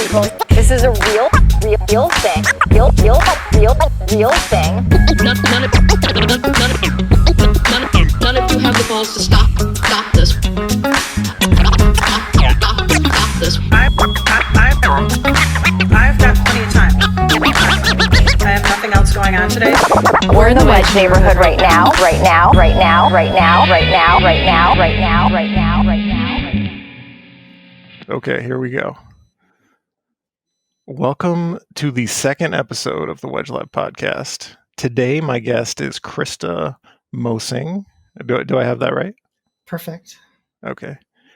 This is a real thing. Real thing. None of you have the balls to stop this. Stop this. I've got plenty of time. I have nothing else going on today. We're in the Wedge neighborhood right now. Okay, here we go. Welcome to the second episode of the Wedge Lab podcast. Today, my guest is Christa Moseng. Do I have that right? Perfect. Okay.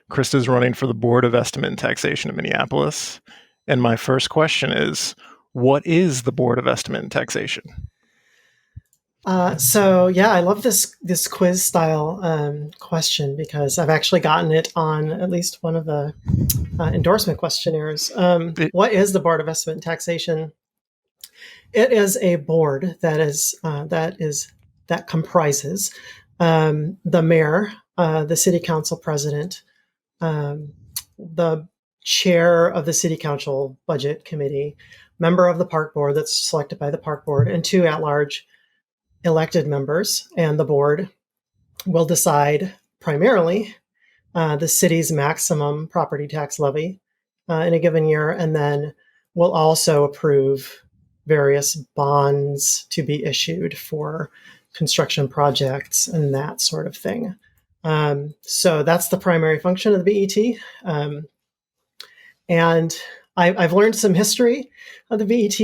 Christa is running for the Board of Estimate and Taxation in Minneapolis. And my first question is, what is the Board of Estimate and Taxation? I love this quiz style question because I've actually gotten it on at least one of the endorsement questionnaires. What is the Board of Estimate and Taxation? It is a board that comprises the mayor, the city council president, the chair of the city council budget committee, member of the park board that's selected by the park board, and two at-large elected members. And the board will decide primarily the city's maximum property tax levy in a given year, and then will also approve various bonds to be issued for construction projects and that sort of thing. So that's the primary function of the BET. And I've learned some history of the BET,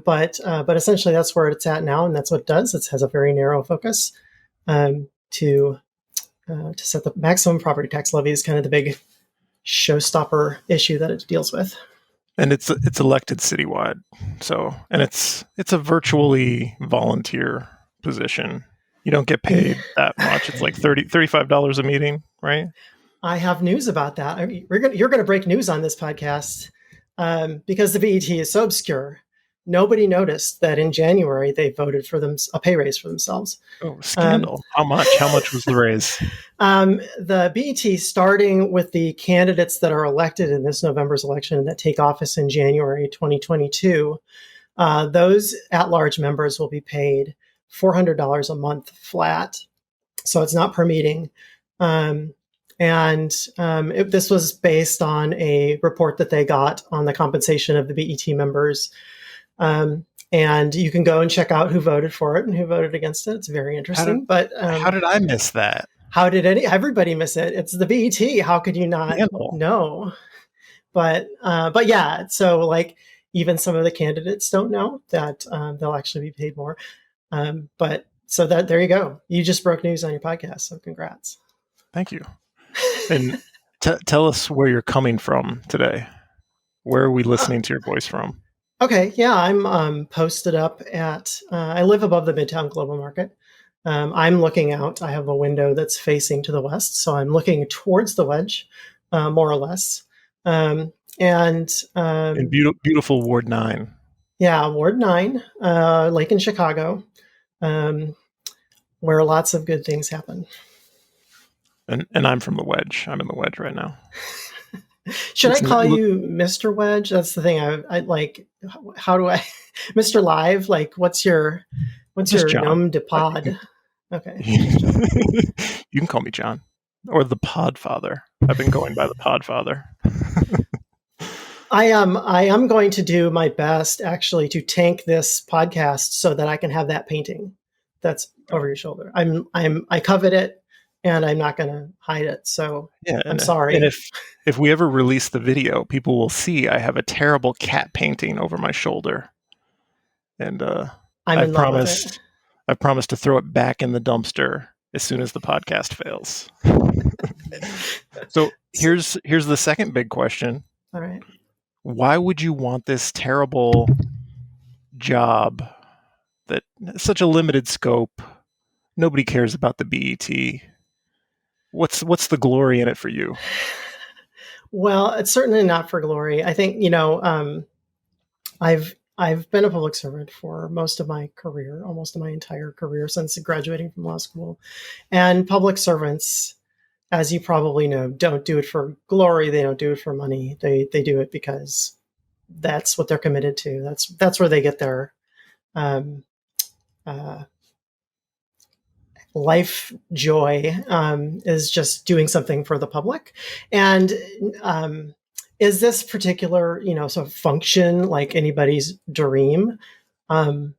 but essentially that's where it's at now, and that's what it does. It has a very narrow focus to set the maximum property tax levy is kind of the big showstopper issue that it deals with. And it's elected citywide. So, and it's a virtually volunteer position. You don't get paid that much. It's like $35 a meeting, right? I have news about that. You're going to break news on this podcast because the BET is so obscure. Nobody noticed that in January they voted for a pay raise for themselves. Oh, scandal! How much? How much was the raise? The BET, starting with the candidates that are elected in this November's election that take office in January 2022, those at-large members will be paid $400 a month flat. So it's not per meeting. This was based on a report that they got on the compensation of the BET members. And you can go and check out who voted for it and who voted against it. It's very interesting. How did I miss that? How did everybody miss it? It's the BET. How could you not know? But yeah, so like even some of the candidates don't know that they'll actually be paid more. So there you go. You just broke news on your podcast. So congrats. Thank you. And tell us where you're coming from today. Where are we listening to your voice from? Okay, yeah, I'm posted up at, I live above the Midtown Global Market. I'm looking out. I have a window that's facing to the west, so I'm looking towards the Wedge, more or less. In beautiful Ward 9. Yeah, Ward 9, Lake in Chicago, where lots of good things happen. And I'm from the Wedge. I'm in the Wedge right now. Should I call you Mr. Wedge? That's the thing. I like. How do I, Mr. Live? Like, what's your John. nom de pod? Okay. You can call me John or the Podfather. I've been going by the Podfather. I am going to do my best actually to tank this podcast so that I can have that painting that's over your shoulder. I covet it. And I'm not going to hide it. So yeah, I'm sorry. And if we ever release the video, people will see I have a terrible cat painting over my shoulder. And I've promised to throw it back in the dumpster as soon as the podcast fails. So here's the second big question. All right. Why would you want this terrible job that such a limited scope? Nobody cares about the BET. What's the glory in it for you? Well, it's certainly not for glory. I think, I've been a public servant for most of my career, almost my entire career since graduating from law school. And public servants, as you probably know, don't do it for glory. They don't do it for money. They do it because that's what they're committed to. That's where they get their life joy, is just doing something for the public. And is this particular, sort of function like anybody's dream? I'm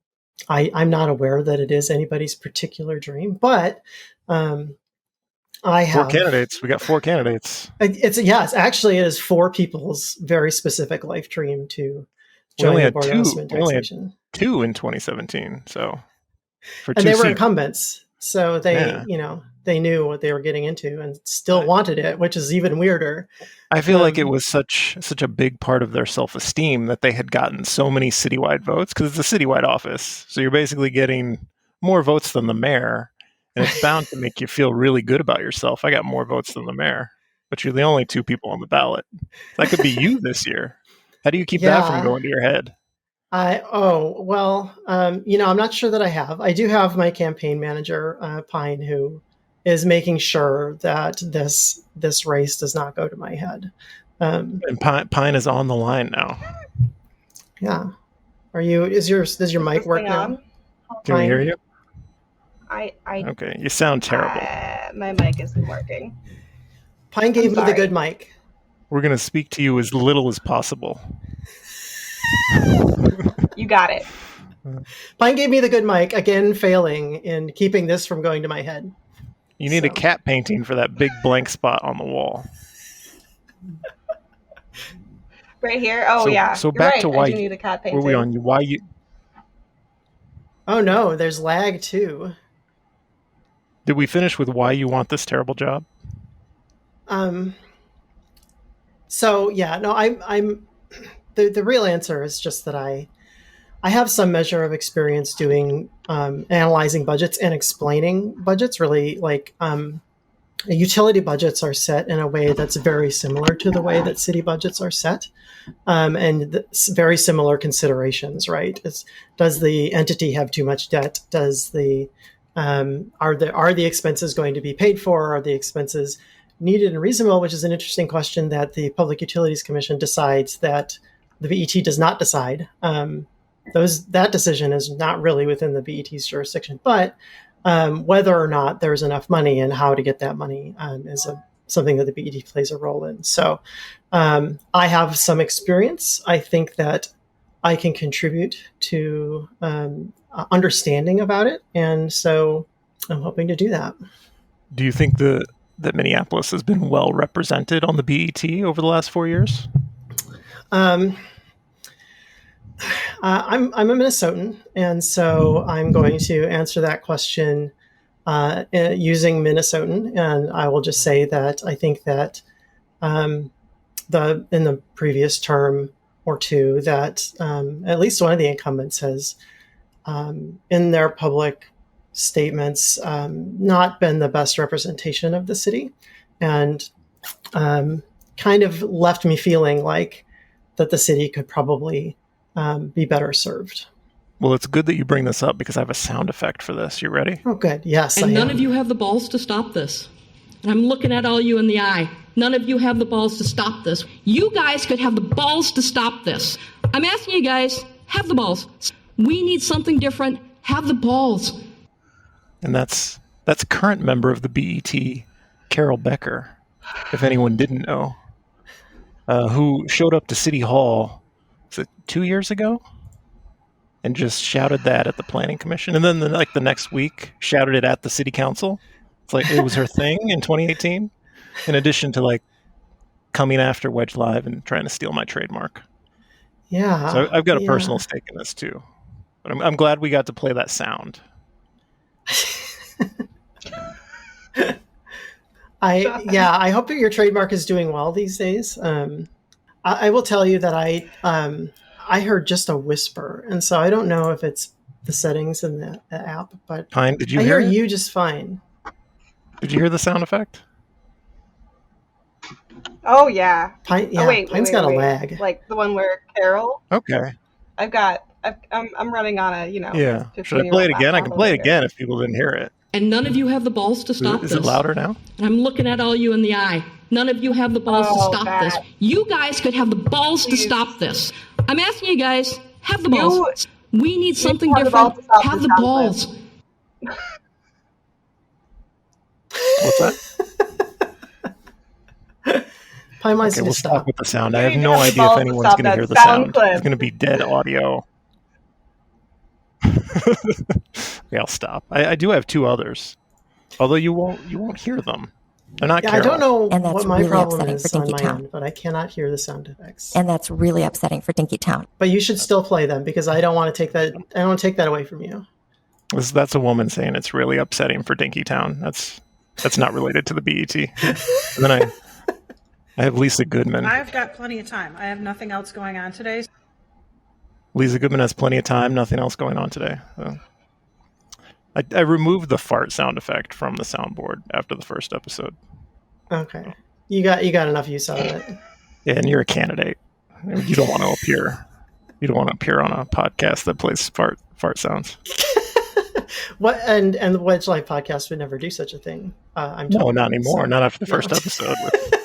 not aware that it is anybody's particular dream, but I have 4 candidates. We got 4 candidates. Actually, it is 4 people's very specific life dream to join the Board of Assessment and Taxation. 2 in 2017. So, and they were incumbents. So they, they knew what they were getting into and still wanted it, which is even weirder. I feel like it was such a big part of their self-esteem that they had gotten so many citywide votes, because it's a citywide office. So you're basically getting more votes than the mayor, and it's bound to make you feel really good about yourself. I got more votes than the mayor, but you're the only 2 people on the ballot. That could be you this year. How do you keep that from going to your head? I'm not sure that I have. I do have my campaign manager, Pine, who is making sure that this race does not go to my head. And Pine is on the line now. Yeah. Does your mic work now? Can we hear you? Okay, you sound terrible. My mic isn't working. Pine gave me the good mic. We're going to speak to you as little as possible. You got it. Pine gave me the good mic, again failing in keeping this from going to my head. You need a cat painting for that big blank spot on the wall. Right here? Oh, yeah. So back to why I do need a cat painting. Were we on why you... Oh, no, there's lag, too. Did we finish with why you want this terrible job? I'm the real answer is just that I have some measure of experience doing analyzing budgets and explaining budgets. Really, utility budgets are set in a way that's very similar to the way that city budgets are set, and very similar considerations. Right? Does the entity have too much debt? Does the are the expenses going to be paid for? Are the expenses needed and reasonable? Which is an interesting question that the Public Utilities Commission decides that the BET does not decide. That decision is not really within the BET's jurisdiction, but whether or not there's enough money and how to get that money is something that the BET plays a role in. So I have some experience. I think that I can contribute to understanding about it, and so I'm hoping to do that. Do you think that Minneapolis has been well represented on the BET over the last 4 years? I'm a Minnesotan, and so I'm going to answer that question using Minnesotan, and I will just say that I think that in the previous term or two, that at least one of the incumbents has, in their public statements, not been the best representation of the city, and kind of left me feeling like that the city could probably be better served. Well, it's good that you bring this up because I have a sound effect for this. You ready? Oh, good. Yes, and none of you have the balls to stop this. And I'm looking at all you in the eye. None of you have the balls to stop this. You guys could have the balls to stop this. I'm asking you guys, have the balls. We need something different. Have the balls. And that's current member of the BET, Carol Becker, if anyone didn't know, who showed up to City Hall, was it 2 years ago? And just shouted that at the Planning Commission. And then the next week, shouted it at the City Council. It's like it was her thing in 2018, in addition to coming after Wedge Live and trying to steal my trademark. Yeah. So I've got a personal stake in this too. But I'm glad we got to play that sound. I hope that your trademark is doing well these days. I will tell you that I heard just a whisper, and so I don't know if it's the settings in the app, but Pine, did you I hear hear it? you just fine. Did you hear the sound effect? Oh yeah. Pine's got a lag. Like the one where Carol. Okay. I'm running on a Yeah. Should I play it again? I can play it again if people didn't hear it. And none of you have the balls to stop this. Is it louder now? And I'm looking at all you in the eye. None of you have the balls to stop this. You guys could have the balls to stop this. I'm asking you guys, have the balls. We need something have the different. balls to stop Have this the balls. What's that? Pine wants Okay, you we'll to stop stop. with the sound. I You have need to no have the idea if balls to anyone's stop going to that hear the sound sound. clip. It's going to be dead audio. Okay, I'll stop. I do have two others, although you won't hear them. They're not Yeah, I Carol. don't know And that's what my really problem upsetting is for on Dinky my Town. end, but I cannot hear the sound effects. And that's really upsetting for Dinky Town. But you should still play them because I don't want to take that. I don't want to take that away from you. That's a woman saying it's really upsetting for Dinky Town. That's not related to the BET. And then I have Lisa Goodman. I've got plenty of time. I have nothing else going on today. Lisa Goodman has plenty of time. Nothing else going on today. So. I removed the fart sound effect from the soundboard after the first episode. Okay, you got enough use out of it. Yeah, and you're a candidate. You don't want to appear. You don't want to appear on a podcast that plays fart sounds. What and the Wedge Life podcast would never do such a thing. I'm No, told. not anymore. So, Not after the first episode with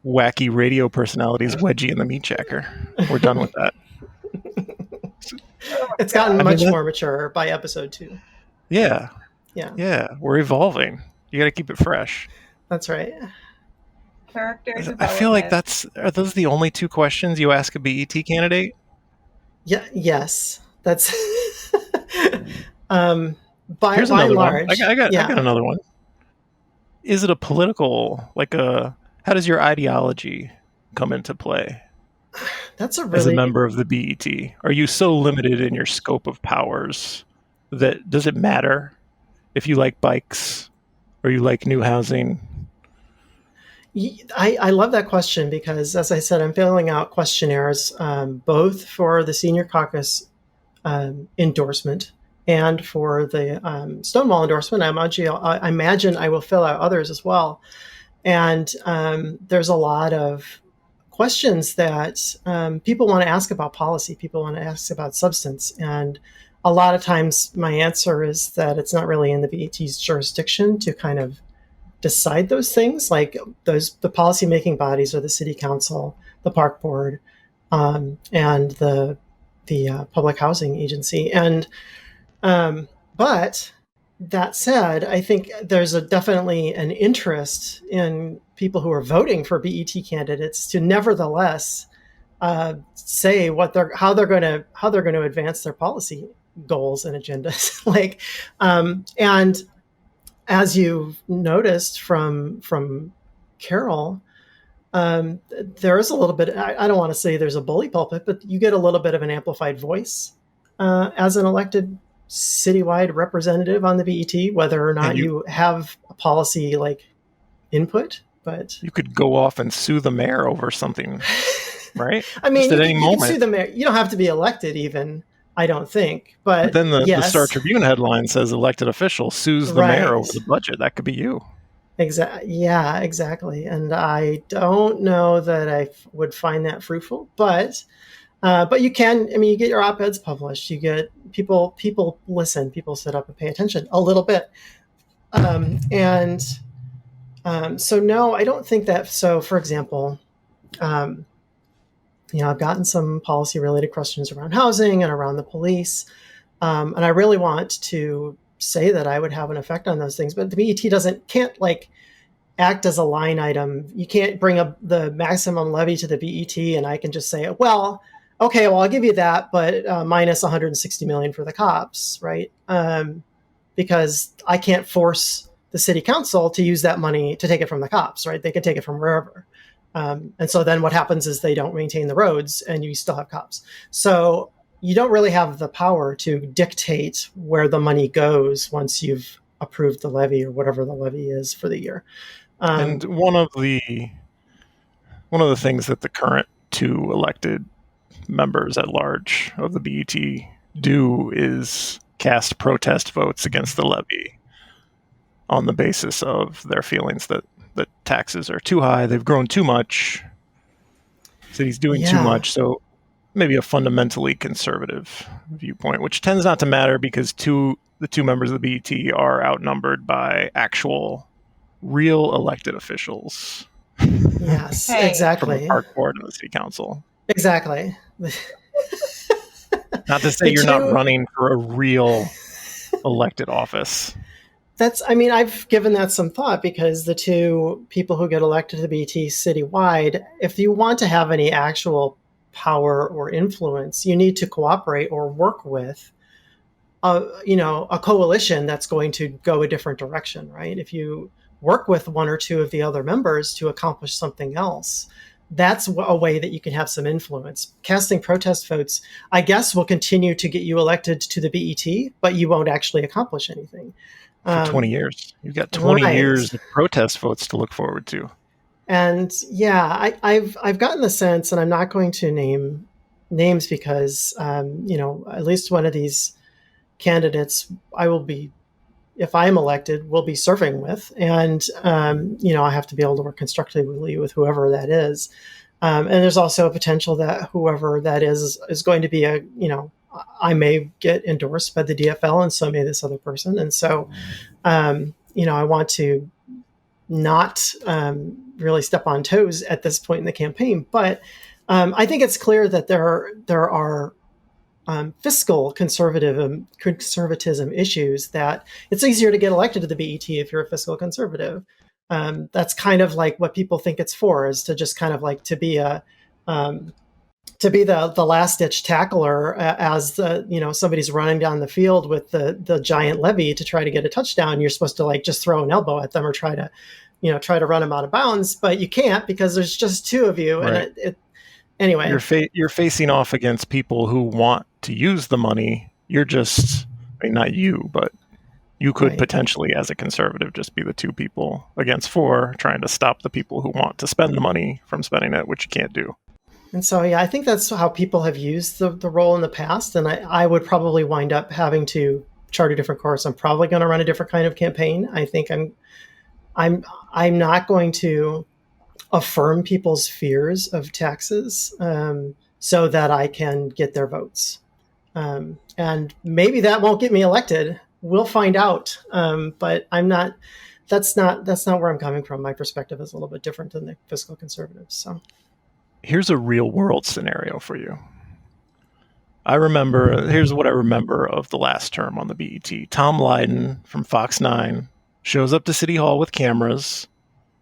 wacky radio personalities Wedgie and the Meat Checker. We're done with that. It's gotten much more mature by episode 2. Yeah. Yeah. We're evolving. You got to keep it fresh. That's right. Character I feel like development. are those the only two questions you ask a BET candidate? Yeah. Yes. That's by Here's and another large. one. I got another one. Is it a political, how does your ideology come into play? That's a As a really member of the BET, are you so limited in your scope of powers that does it matter if you like bikes or you like new housing? I love that question because, as I said, I'm filling out questionnaires both for the senior caucus endorsement and for the Stonewall endorsement. I imagine I will fill out others as well. And there's a lot of questions that people want to ask about policy. People want to ask about substance. And a lot of times my answer is that it's not really in the BET's jurisdiction to kind of decide those things. Like the policymaking bodies are the city council, the park board, and the public housing agency. And but that said, I think there's definitely an interest in people who are voting for BET candidates to nevertheless say how they're going to advance their policy goals and agendas. And as you've noticed from Carol, there is a little bit. I don't want to say there's a bully pulpit, but you get a little bit of an amplified voice as an elected citywide representative on the BET, whether or not you have a policy input. But you could go off and sue the mayor over something, right? I mean, just at any moment. You can sue the mayor. You don't have to be elected, even. I don't think. But then the yes. Star Tribune headline says elected official sues the mayor over the budget. That could be you. Yeah, exactly. And I don't know that I would find that fruitful, but you can. I mean, you get your op-eds published. You get people listen. People sit up and pay attention a little bit. So no, I don't think that. So, for example, I've gotten some policy-related questions around housing and around the police, and I really want to say that I would have an effect on those things. But the BET can't act as a line item. You can't bring up the maximum levy to the BET, and I can just say, well, okay, well, I'll give you that, but minus 160 million for the cops, right? Because I can't force the city council to use that money to take it from the cops, right? They can take it from wherever. And so then what happens is they don't maintain the roads and you still have cops. So you don't really have the power to dictate where the money goes once you've approved the levy or whatever the levy is for the year. And one of the things that the current two elected members at large of the BET do is cast protest votes against the levy on the basis of their feelings that taxes are too high, they've grown too much, city's doing too much. So maybe a fundamentally conservative viewpoint, which tends not to matter because the two members of the BET are outnumbered by actual real elected officials. Yes, exactly. From the park board and the city council. Exactly. Not to say you're not running for a real elected office. I've given that some thought, because the two people who get elected to the BET citywide, if you want to have any actual power or influence, you need to cooperate or work with a coalition that's going to go a different direction, right? If you work with one or two of the other members to accomplish something else, that's a way that you can have some influence. Casting protest votes, I guess, will continue to get you elected to the BET, but you won't actually accomplish anything. For 20 years. You've got 20 right. years of protest votes to look forward to. And yeah, I've gotten the sense, and I'm not going to name names because, at least one of these candidates I will be, if I am elected, will be serving with. And, I have to be able to work constructively with whoever that is. And there's also a potential that whoever that is going to be I may get endorsed by the DFL, and so may this other person. And so, I want to not really step on toes at this point in the campaign. But I think it's clear that there are fiscal conservatism issues that it's easier to get elected to the BET if you're a fiscal conservative. That's kind of like what people think it's for, is to just kind of like to be the last ditch tackler as somebody's running down the field with the giant levy to try to get a touchdown. You're supposed to like just throw an elbow at them or try to run them out of bounds, but you can't because there's just two of you. Right. And anyway, you're facing off against people who want to use the money. You're just, not you, but you could potentially, as a conservative, just be the two people against four trying to stop the people who want to spend the money from spending it, which you can't do. And so, yeah, I think that's how people have used the role in the past. And I would probably wind up having to chart a different course. I'm probably going to run a different kind of campaign. I think I'm not going to affirm people's fears of taxes so that I can get their votes. And maybe that won't get me elected. We'll find out. But that's not where I'm coming from. My perspective is a little bit different than the fiscal conservatives. So here's a real world scenario for you. Here's what I remember of the last term on the BET. Tom Lydon from Fox 9 shows up to City Hall with cameras.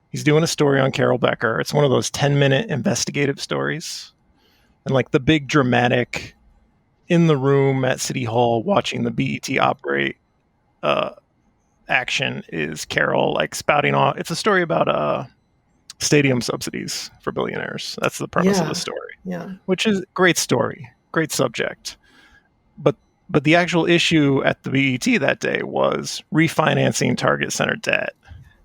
He's doing a story on Carol Becker. It's one of those 10-minute investigative stories. And like the big dramatic in the room at City Hall watching the BET operate action is Carol like spouting off. It's a story about stadium subsidies for billionaires. That's the premise of the story. Yeah. Which is a great story, great subject. But the actual issue at the BET that day was refinancing Target Center debt.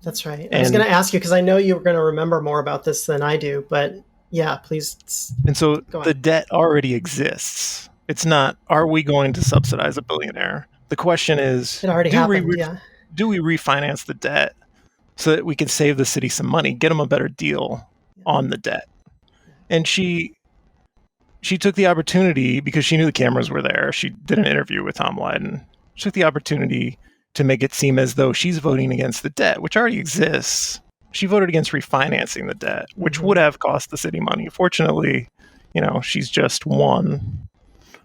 That's right. I was going to ask you, because I know you were going to remember more about this than I do, but yeah, please. And so the debt already exists. It's not, are we going to subsidize a billionaire? The question is, it already happened, do we refinance the debt so that we can save the city some money, get them a better deal on the debt? And she took the opportunity, because she knew the cameras were there. She did an interview with Tom Lydon. She took the opportunity to make it seem as though she's voting against the debt, which already exists. She voted against refinancing the debt, which would have cost the city money. Fortunately, she's just one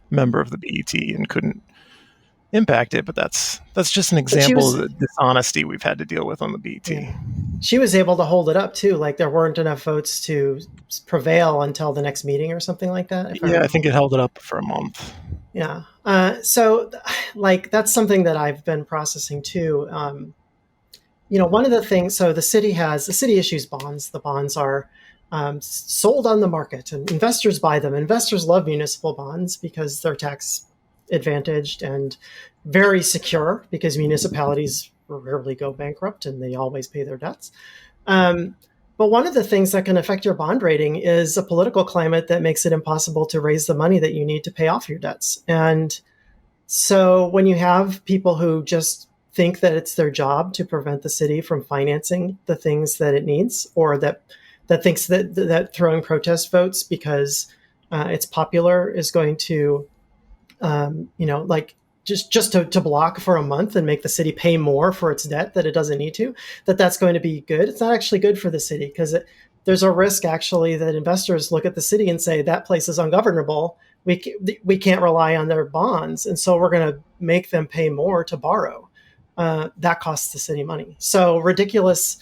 member of the BET and couldn't impact it. But that's just an example of the dishonesty we've had to deal with on the BET. Yeah. She was able to hold it up too. Like there weren't enough votes to prevail until the next meeting or something like that. I think it held it up for a month. Yeah. So like that's something that I've been processing too. One of the things, so the city issues bonds. The bonds are sold on the market and investors buy them. Investors love municipal bonds because they're tax advantaged and very secure, because municipalities rarely go bankrupt and they always pay their debts. But one of the things that can affect your bond rating is a political climate that makes it impossible to raise the money that you need to pay off your debts. And so when you have people who just think that it's their job to prevent the city from financing the things that it needs, or that thinks that throwing protest votes because it's popular is going to, just to block for a month and make the city pay more for its debt that it doesn't need to, that's going to be good. It's not actually good for the city, because there's a risk actually that investors look at the city and say that place is ungovernable. We can't rely on their bonds, and so we're going to make them pay more to borrow. That costs the city money. So ridiculous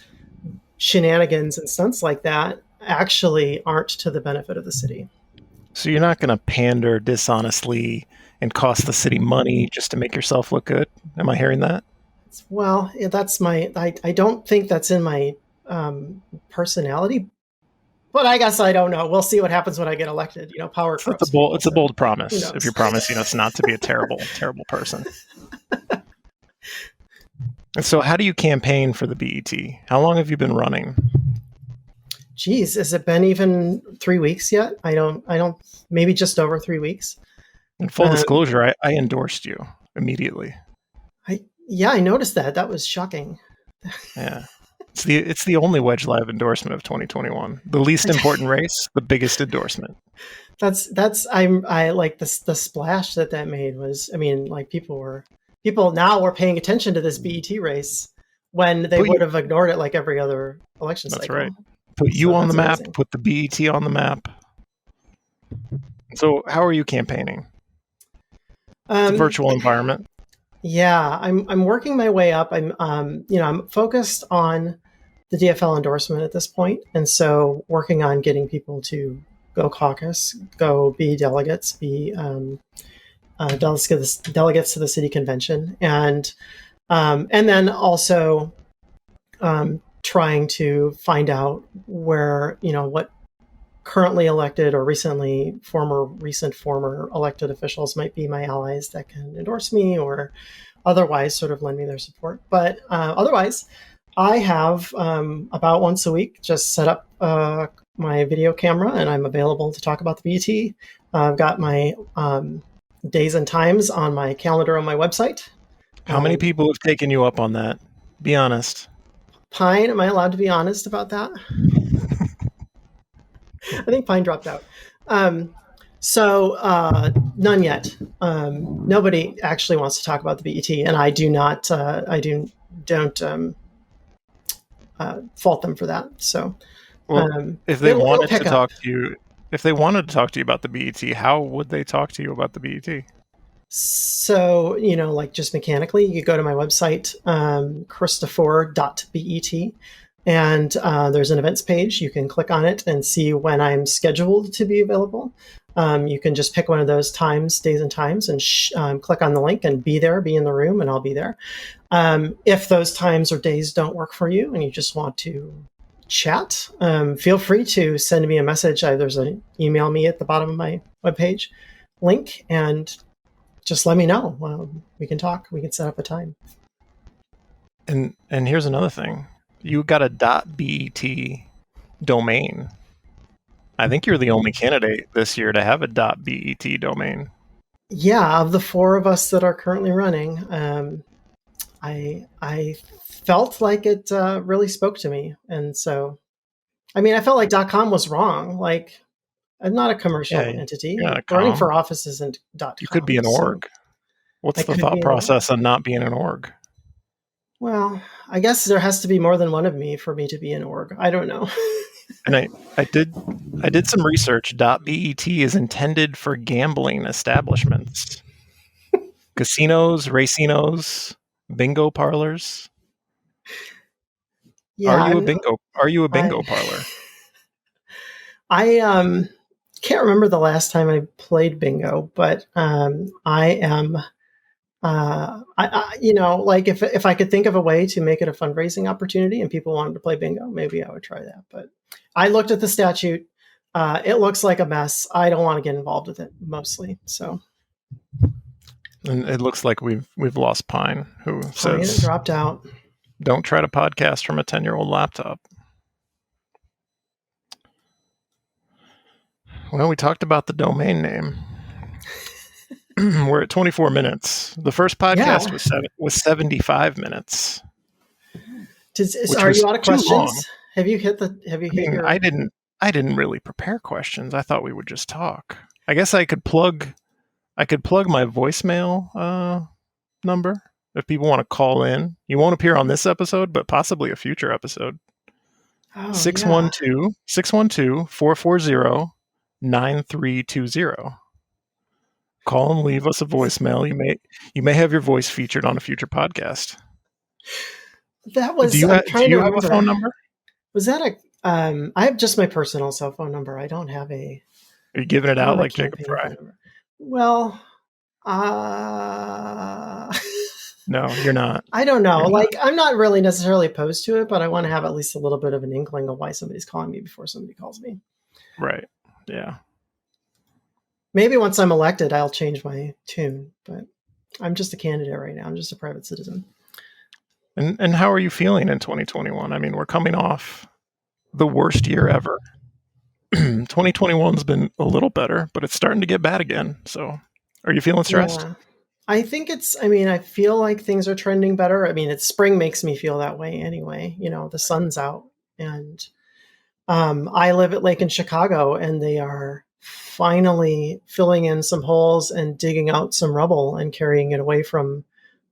shenanigans and stunts like that actually aren't to the benefit of the city. So you're not going to pander dishonestly and cost the city money just to make yourself look good? Am I hearing that? Well, that's I don't think that's in my personality, but I guess I don't know. We'll see what happens when I get elected. Power corrupts. It's a bold promise. If you promise, us not to be a terrible, terrible person. And so how do you campaign for the BET? How long have you been running? Geez, has it been even 3 weeks yet? I don't, maybe just over 3 weeks. In full disclosure, I endorsed you immediately. I noticed that. That was shocking. Yeah. It's the only Wedge Live endorsement of 2021. The least important race, the biggest endorsement. I like the splash that made was, people now were paying attention to this BET race when they would have ignored it like every other election cycle. That's right. Put you on the map, put the BET on the map. So how are you campaigning? It's a virtual environment. Yeah, I'm working my way up. I'm focused on the DFL endorsement at this point, and so working on getting people to go caucus, go be delegates, be delegates to the city convention, and then also trying to find out where what currently elected or recent former elected officials might be my allies that can endorse me or otherwise sort of lend me their support. But otherwise, I have about once a week just set up my video camera and I'm available to talk about the BET. I've got my days and times on my calendar on my website. How many people have taken you up on that? Be honest. Pine, am I allowed to be honest about that? I think Pine dropped out. So none yet. Nobody actually wants to talk about the BET, and I do not. Don't fault them for that. So, if they wanted to talk to you, about the BET, how would they talk to you about the BET? So, like just mechanically, you go to my website, christa4.bet. And there's an events page. You can click on it and see when I'm scheduled to be available. You can just pick one of those days and times, and click on the link and be in the room, and I'll be there. If those times or days don't work for you and you just want to chat, feel free to send me a message. There's an email me at the bottom of my webpage link, and just let me know. We can talk. We can set up a time. And here's another thing. You got a .bet domain. I think you're the only candidate this year to have a .bet domain. Yeah, of the four of us that are currently running, I felt like it really spoke to me. And so, I felt like .com was wrong. Like, I'm not a commercial entity. Running for office isn't .com. You could be an org. What's the thought process on not being an org? Well, I guess there has to be more than one of me for me to be an org. I don't know. And I did some research. .bet is intended for gambling establishments, casinos, racinos, bingo parlors. Yeah, Are you a bingo parlor? I can't remember the last time I played bingo, but I am. Like if I could think of a way to make it a fundraising opportunity and people wanted to play bingo, maybe I would try that. But I looked at the statute. It looks like a mess. I don't want to get involved with it mostly. So, and it looks like we've lost Pine, who says dropped out. Don't try to podcast from a 10-year-old laptop. Well, we talked about the domain name. We're at 24 minutes. The first podcast was 75 minutes. Are you out of questions? Have you hit your... I didn't really prepare questions. I thought we would just talk. I guess I could plug my voicemail number if people want to call in. You won't appear on this episode, but possibly a future episode. Oh, 612 440 9320. Call and leave us a voicemail. You may have your voice featured on a future podcast. That was. Do you I'm trying to have remember. a phone number? Was that a? I have just my personal cell phone number. I don't have a. Are you giving it out like Jacob campaign Fry? phone number. Well, no, you're not. I don't know. You're Like, I'm not really necessarily opposed to it, but I want to have at least a little bit of an inkling of why somebody's calling me before somebody calls me. Right. Yeah. Maybe once I'm elected, I'll change my tune, but I'm just a candidate right now. I'm just a private citizen. And how are you feeling in 2021? I mean, we're coming off the worst year ever. 2021's been a little better, but it's starting to get bad again. So are you feeling stressed? Yeah. I think I feel like things are trending better. I mean, spring makes me feel that way anyway. The sun's out, and I live at Lake in Chicago, and they are finally filling in some holes and digging out some rubble and carrying it away from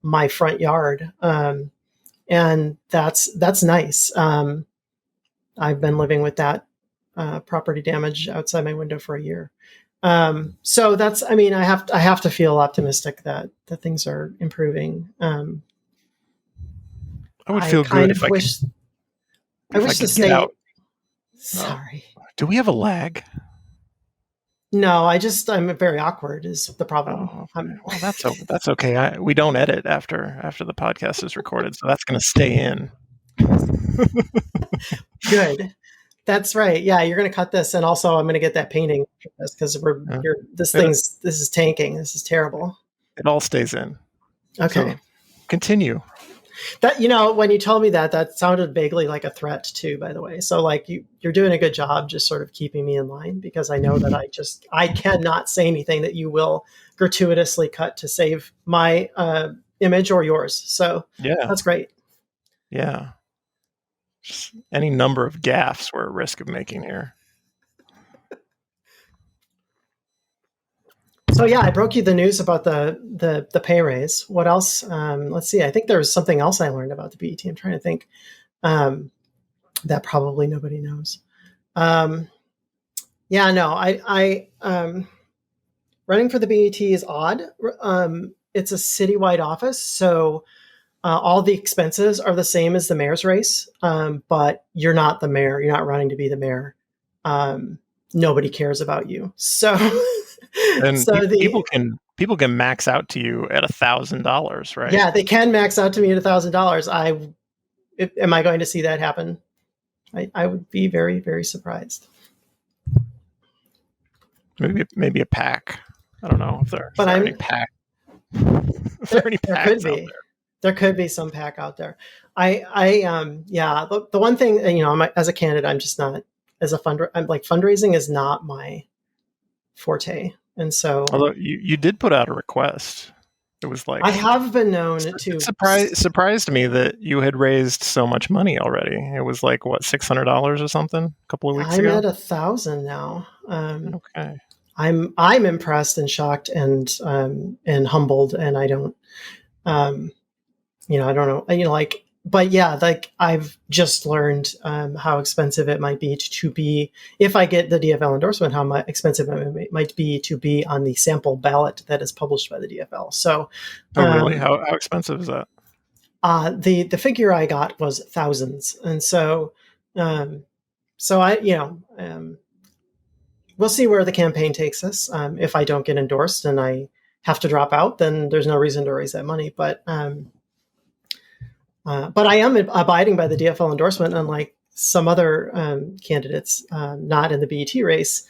my front yard. And that's nice. I've been living with that property damage outside my window for a year. So that's, I have to feel optimistic that things are improving. I would feel good if I wish the state. Out. Sorry. Do we have a lag? No, I'm very awkward is the problem. Oh, okay. Well, that's okay. We don't edit after the podcast is recorded, so that's going to stay in. Good. That's right. Yeah, you're going to cut this, and also I'm going to get that painting because this is tanking. This is terrible. It all stays in. Okay. So, continue. That when you told me that sounded vaguely like a threat too. By the way, so like you're doing a good job, just sort of keeping me in line because I know that I cannot say anything that you will gratuitously cut to save my image or yours. So yeah, that's great. Yeah. Just any number of gaffes we're at risk of making here. So yeah, I broke you the news about the pay raise. What else? Let's see. I think there was something else I learned about the BET. I'm trying to think. That probably nobody knows. I running for the BET is odd. It's a citywide office, so all the expenses are the same as the mayor's race, but you're not the mayor. You're not running to be the mayor. Nobody cares about you. So, and people can max out to you at $1,000, right? Yeah, they can max out to me at $1,000. Am I going to see that happen? I would be very, very surprised. Maybe a PAC. I don't know if there are any PAC. There could be some PAC out there. The one thing, as a candidate, I'm just not fundraising is not my forte. And so, although you did put out a request, it was like I have been known to. It surprised me that you had raised so much money already. It was like what, $600 or something a couple of weeks ago. I'm at 1,000 now. Okay. I'm impressed and shocked and humbled, and I don't, I don't know, but yeah, I've just learned how expensive it might be to be, if I get the DFL endorsement, how expensive it might be to be on the sample ballot that is published by the DFL. So, really, how expensive is that? The figure I got was thousands, and so we'll see where the campaign takes us. If I don't get endorsed and I have to drop out, then there's no reason to raise that money. But I am abiding by the DFL endorsement, unlike some other candidates not in the BET race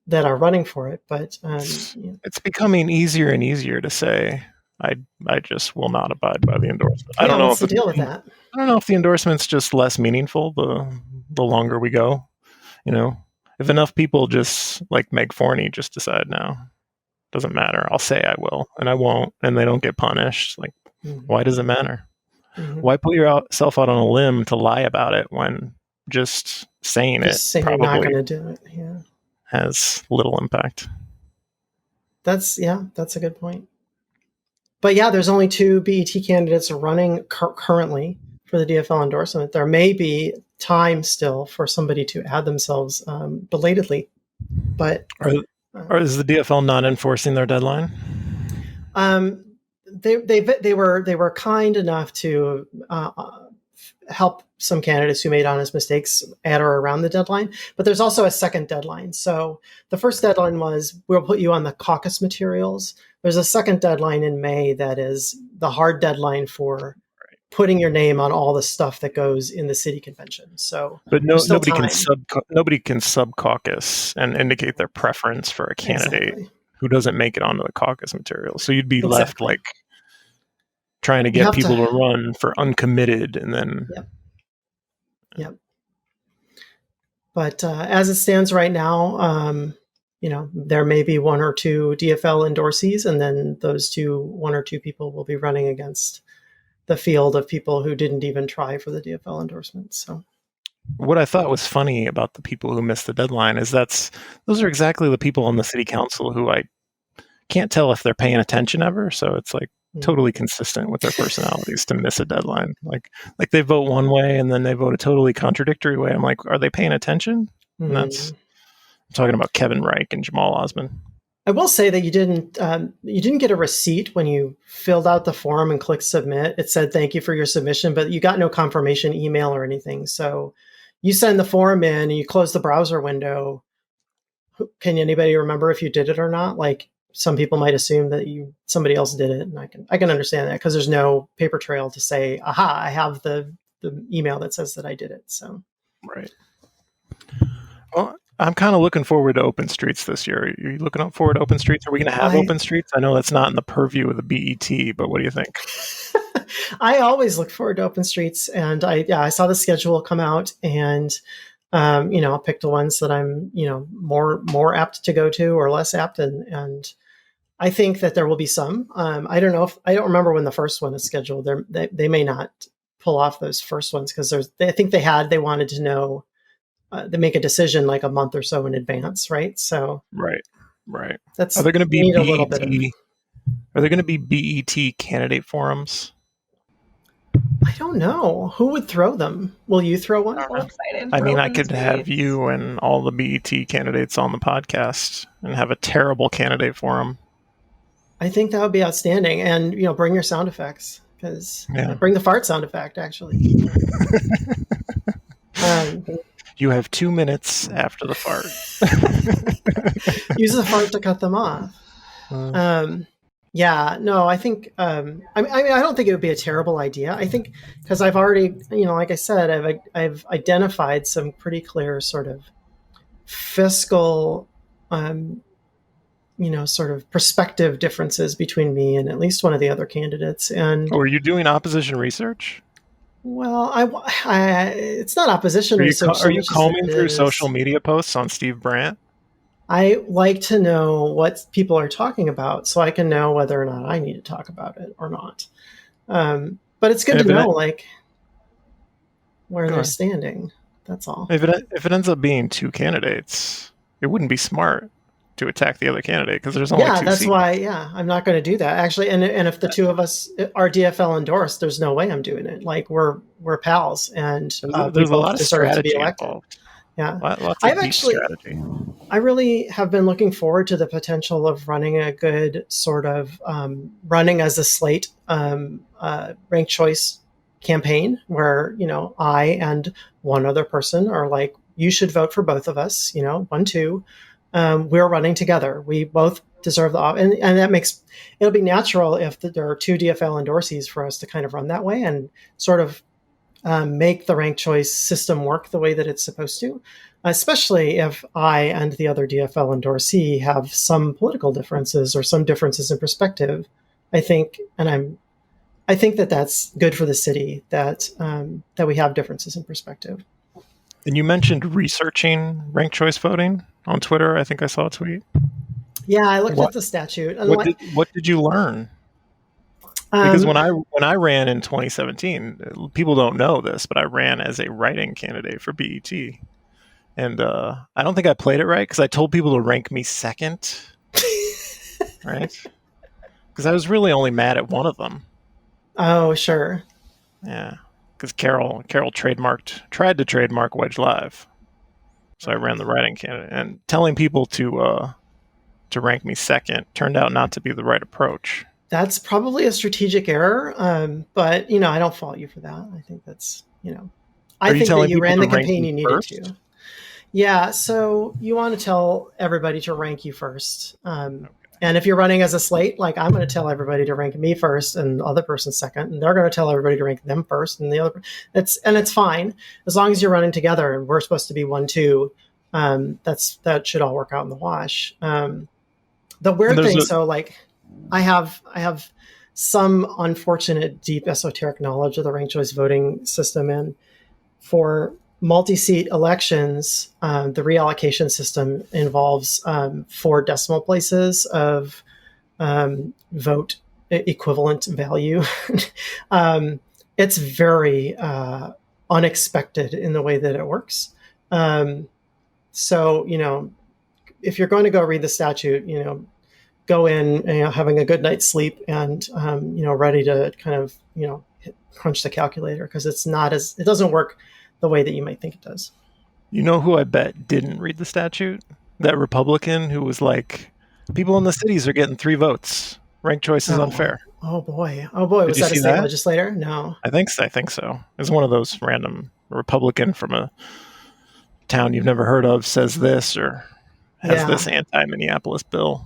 that are running for it. But it's becoming easier and easier to say, I just will not abide by the endorsement. I don't know if deal with that. I don't know if the endorsement's just less meaningful the longer we go. If enough people just like Meg Forney just decide now, doesn't matter. I'll say I will and I won't, and they don't get punished. Why does it matter? Mm-hmm. Why put yourself out on a limb to lie about it when just saying probably not going to do it? Yeah, has little impact. That's a good point. But yeah, there's only 2 BET candidates running currently for the DFL endorsement. There may be time still for somebody to add themselves belatedly. But or is the DFL not enforcing their deadline? They were kind enough to help some candidates who made honest mistakes at or around the deadline. But there's also a second deadline. So the first deadline was, we'll put you on the caucus materials. There's a second deadline in May that is the hard deadline for putting your name on all the stuff that goes in the city convention. So, but nobody can sub caucus and indicate their preference for a candidate who doesn't make it onto the caucus materials. So you'd be left like trying to get people to run for uncommitted, and then. Yep. But as it stands right now, there may be one or two DFL endorsees, and then those one or two people will be running against the field of people who didn't even try for the DFL endorsement. So, what I thought was funny about the people who missed the deadline is those are exactly the people on the city council who I can't tell if they're paying attention ever. So it's like totally consistent with their personalities to miss a deadline. Like they vote one way and then they vote a totally contradictory way. I'm like, are they paying attention? And I'm talking about Kevin Reich and Jamal Osman. I will say that you didn't get a receipt when you filled out the form and clicked submit. It said thank you for your submission, but you got no confirmation email or anything. So you send the form in and you close the browser window. Can anybody remember if you did it or not? Like, some people might assume that somebody else did it, and I can understand that because there's no paper trail to say, aha, I have the email that says that I did it. So right. Well, I'm kind of looking forward to open streets this year. Are you looking forward to open streets? Are we going to have open streets? I know that's not in the purview of the BET, but what do you think? I always look forward to open streets, and I saw the schedule come out, and I'll pick the ones that I'm more apt to go to or less apt, and I think that there will be some. I don't remember when the first one is scheduled. They may not pull off those first ones because I think they wanted to know. They make a decision like a month or so in advance, right? So right. That's are there going to be a little bit Are there going to be BET candidate forums? I don't know who would throw them. Will you throw one? I'm excited. I mean, I could have you and all the BET candidates on the podcast and have a terrible candidate forum. I think that would be outstanding, and bring your sound effects because bring the fart sound effect actually. You have 2 minutes after the fart. Use the fart to cut them off. Yeah, no, I think, I mean, I don't think it would be a terrible idea. I think, because I've already, like I said, I've identified some pretty clear sort of fiscal, sort of perspective differences between me and at least one of the other candidates. And are you doing opposition research? Well, it's not opposition research. Are you combing through social media posts on Steve Brandt? I like to know what people are talking about so I can know whether or not I need to talk about it or not. But it's good to know, where they're standing. That's all. If it ends up being two candidates, it wouldn't be smart to attack the other candidate because there's only two that's seats. why. Yeah, I'm not going to do that actually. And if the two of us are DFL endorsed, there's no way I'm doing it. Like we're pals, and there's a lot of strategy involved. Yeah, lots of deep strategy. I really have been looking forward to the potential of running a good sort of running as a slate ranked choice campaign where I and one other person are like, you should vote for both of us. 1, 2. We're running together. We both deserve and that makes it'll be natural if there are two DFL endorsees for us to kind of run that way and sort of make the ranked choice system work the way that it's supposed to, especially if I and the other DFL endorsee have some political differences or some differences in perspective. I think that that's good for the city that we have differences in perspective. And you mentioned researching ranked choice voting on Twitter. I think I saw a tweet. Yeah, I looked at the statute. What did you learn? Because when I ran in 2017, people don't know this, but I ran as a write-in candidate for BET, and I don't think I played it right because I told people to rank me second, right? Because I was really only mad at one of them. Oh, sure. Yeah. because Carol tried to trademark Wedge Live. So I ran the writing candidate, and telling people to rank me second turned out not to be the right approach. That's probably a strategic error, but I don't fault you for that. I think that's I think that you ran the campaign you needed to. Yeah, so you want to tell everybody to rank you first. And if you're running as a slate, like I'm going to tell everybody to rank me first and the other person second, and they're going to tell everybody to rank them first and the other. It's fine as long as you're running together and we're supposed to be 1-2. That should all work out in the wash. The weird thing, I have some unfortunate deep esoteric knowledge of the ranked choice voting system, and for multi-seat elections, the reallocation system involves 4 decimal places of vote equivalent value. It's very unexpected in the way that it works. So, if you're going to go read the statute, go in, having a good night's sleep and, ready to kind of, crunch the calculator, because it doesn't work the way that you might think it does. You know who I bet didn't read the statute? That Republican who was like, people in the cities are getting 3 votes. Ranked choice is unfair. Oh boy. Was that a state legislator? No. I think so. It's one of those random Republican from a town you've never heard of says this or has this anti-Minneapolis bill.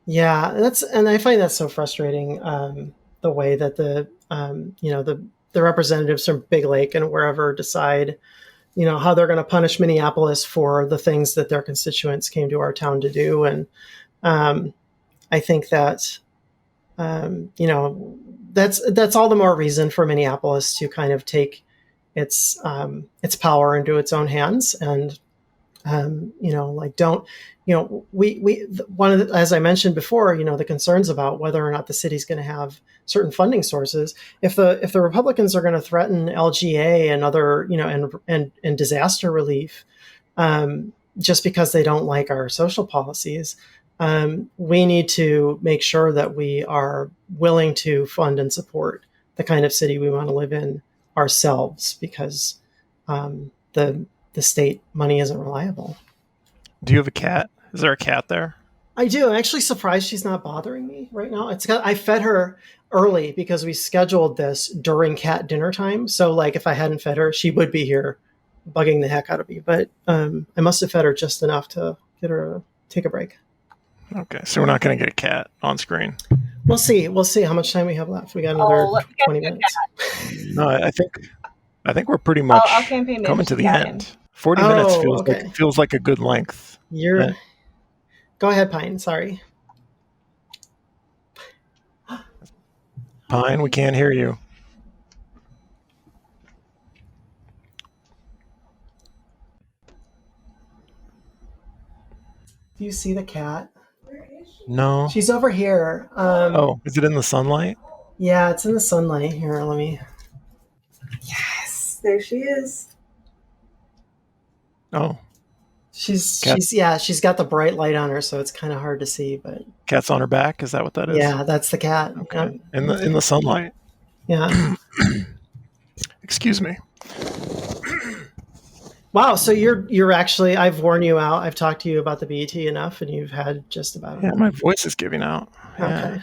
Yeah, and I find that so frustrating. The way that the representatives from Big Lake and wherever decide, how they're going to punish Minneapolis for the things that their constituents came to our town to do. And I think that, that's all the more reason for Minneapolis to kind of take its power into its own hands. And, one of the, as I mentioned before, the concerns about whether or not the city's going to have certain funding sources. If the Republicans are going to threaten LGA and other, and disaster relief, just because they don't like our social policies, we need to make sure that we are willing to fund and support the kind of city we want to live in ourselves, because the state money isn't reliable. Do you have a cat? Is there a cat there? I do. I'm actually surprised she's not bothering me right now. I fed her early because we scheduled this during cat dinner time. So if I hadn't fed her, she would be here bugging the heck out of me. But I must have fed her just enough to get her to take a break. Okay, so we're not going to get a cat on screen. We'll see. We'll see how much time we have left. We got another 20 minutes. No, I think we're pretty much coming to the end. 40 minutes feels like a good length. Go ahead, Pine. Sorry. Pine, we can't hear you. Do you see the cat? No. She's over here. Is it in the sunlight? Yeah, it's in the sunlight. Here, let me. Yes, there she is. Oh. She's got the bright light on her, so it's kind of hard to see. But cat's on her back. Is that what that is? Yeah, that's the cat. Okay. In the sunlight. Yeah. Excuse me. Wow. So you're actually. I've worn you out. I've talked to you about the BET enough, and you've had just about. Yeah, my voice is giving out. Yeah. Okay.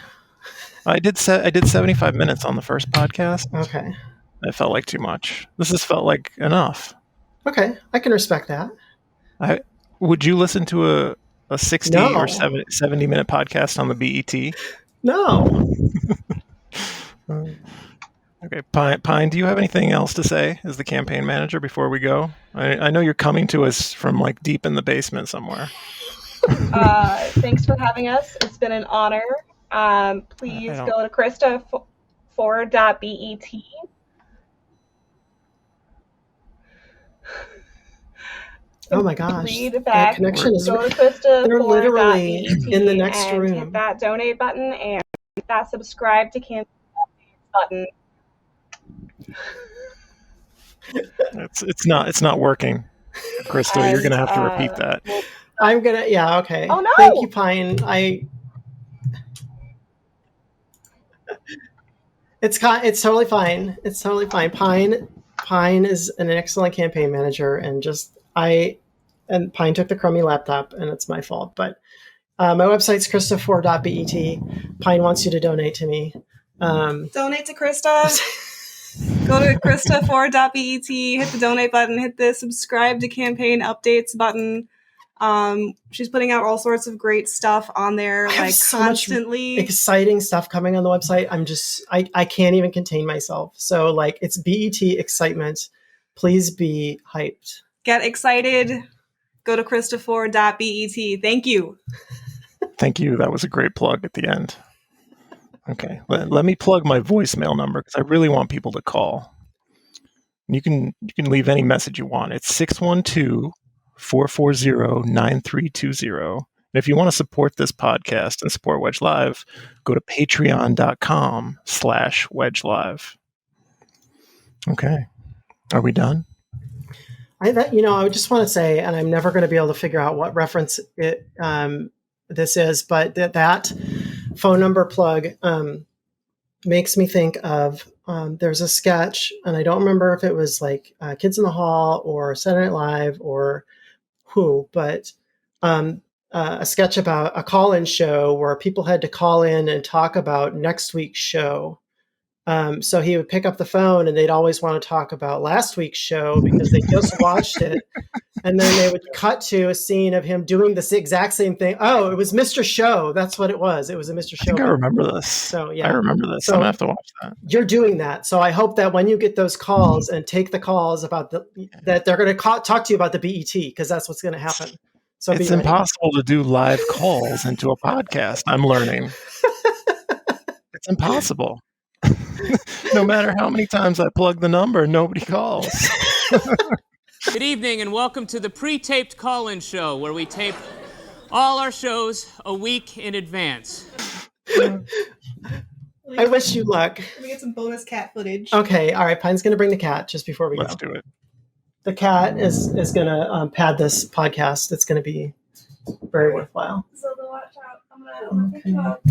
I did 75 minutes on the first podcast. Okay. It felt like too much. This has felt like enough. Okay, I can respect that. Would you listen to a 60 or 70 minute podcast on the BET? No. Okay, Pine, do you have anything else to say as the campaign manager before we go? I know you're coming to us from deep in the basement somewhere. Thanks for having us. It's been an honor. Please go to Christa forward.bet. Oh my gosh. Read back. The connection is. Go to Christa. They're literally in the next room. Hit that donate button and that subscribe to campaign button. It's not working, Christa. You're gonna have to repeat that. I'm gonna. Yeah. Okay. Oh no. Thank you, Pine. It's totally fine. It's totally fine. Pine is an excellent campaign manager, and Pine took the crummy laptop, and it's my fault. But my website's christa4.bet. Pine wants you to donate to me. Donate to Christa. Go to christa4.bet, hit the donate button, hit the subscribe to campaign updates button. She's putting out all sorts of great stuff on there, like so constantly. Much exciting stuff coming on the website. I can't even contain myself. So like, it's BET excitement. Please be hyped. Get excited. Go to christa4.bet. Thank you. Thank you. That was a great plug at the end. Okay, let me plug my voicemail number because I really want people to call. You can leave any message you want. It's 612-440-9320. And if you want to support this podcast and support Wedge Live, go to patreon.com/Wedge Live. Okay, are we done? I just want to say, and I'm never going to be able to figure out what reference this is, but that phone number plug makes me think of there's a sketch, and I don't remember if it was like Kids in the Hall or Saturday Night Live or who, but a sketch about a call-in show where people had to call in and talk about next week's show. So he would pick up the phone and they'd always want to talk about last week's show because they just watched it. And then they would cut to a scene of him doing this exact same thing. Oh, it was Mr. Show. That's what it was. It was a Mr. Show. I think I remember this. So yeah, I remember this. So I'm going to have to watch that. You're doing that. So I hope that when you get those calls and take the calls about that they're going to talk to you about the BET, because that's what's going to happen. So it's impossible to do live calls into a podcast. I'm learning. It's impossible. No matter how many times I plug the number, nobody calls. Good evening and welcome to the pre-taped call-in show where we tape all our shows a week in advance. I wish you luck. Let me get some bonus cat footage. Okay, all right. Pine's going to bring the cat just before we Let's do it. The cat is going to pad this podcast. It's going to be very worthwhile. Zelda, watch out. I'm going to talk.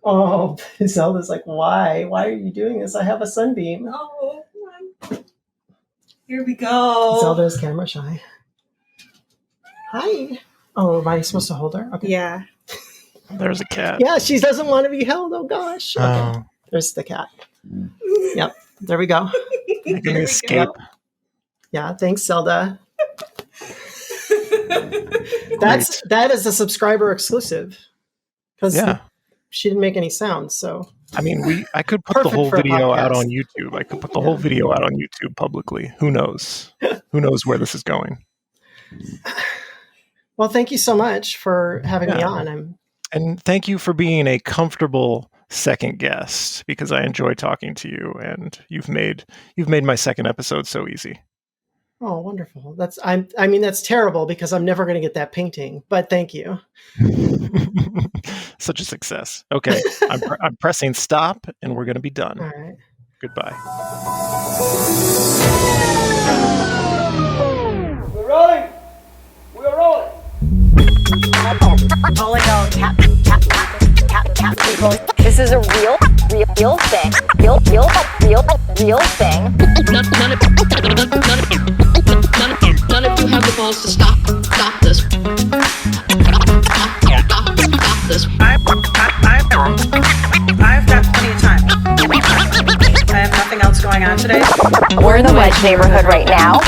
Oh, Zelda's like, why? Why are you doing this? I have a sunbeam. Oh, come on. Here we go. Zelda's camera shy. Hi. Oh, am I supposed to hold her? Okay. Yeah. There's a cat. Yeah, she doesn't want to be held. Oh, gosh. Okay. There's the cat. Yep. There we go. You can escape. Yeah, thanks, Zelda. That is a subscriber exclusive. Because she didn't make any sounds, so. I mean, I could put the whole video out on YouTube. I could put the whole video out on YouTube publicly. Who knows? Who knows where this is going? Well, thank you so much for having me on. And thank you for being a comfortable second guest, because I enjoy talking to you, and you've made my second episode so easy. Oh, wonderful. That's terrible because I'm never going to get that painting, but thank you. Such a success. Okay. I'm pressing stop and we're going to be done. All right. Goodbye. We're rolling. We're rolling. People. This is a real thing. Real thing. None of you have the balls to stop this. Stop this. I've got plenty of time. I have nothing else going on today. We're in the Wedge neighborhood right now.